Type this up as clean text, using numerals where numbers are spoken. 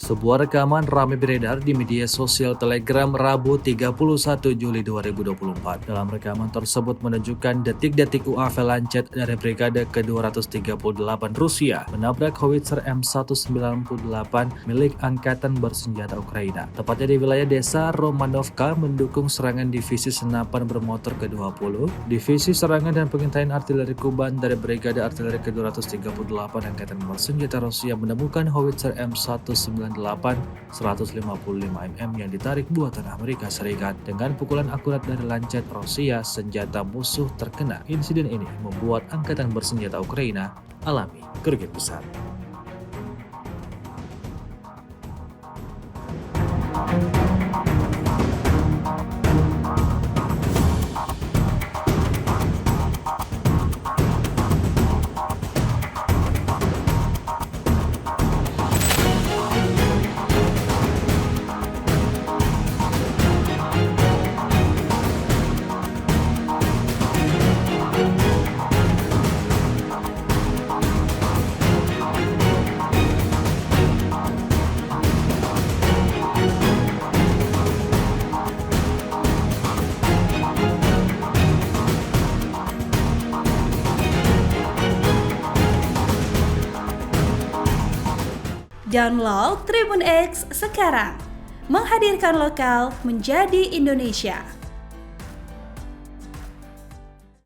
Sebuah rekaman ramai beredar di media sosial Telegram Rabu 31 Juli 2024. Dalam rekaman tersebut menunjukkan detik-detik UAV Lancet dari Brigade ke-238 Rusia menabrak howitzer M198 milik Angkatan Bersenjata Ukraina. Tepatnya di wilayah desa Romanovka mendukung serangan Divisi Senapan Bermotor ke-20, Divisi Serangan dan Pengintaian Artileri Kuban dari Brigade Artileri ke-238 Angkatan Bersenjata Rusia menemukan howitzer M198 155 mm yang ditarik buatan Amerika Serikat. Dengan pukulan akurat dari Lancet Rusia, senjata musuh terkena. Insiden ini membuat Angkatan Bersenjata Ukraina alami kerugian besar. Download Tribun X sekarang, menghadirkan lokal menjadi Indonesia.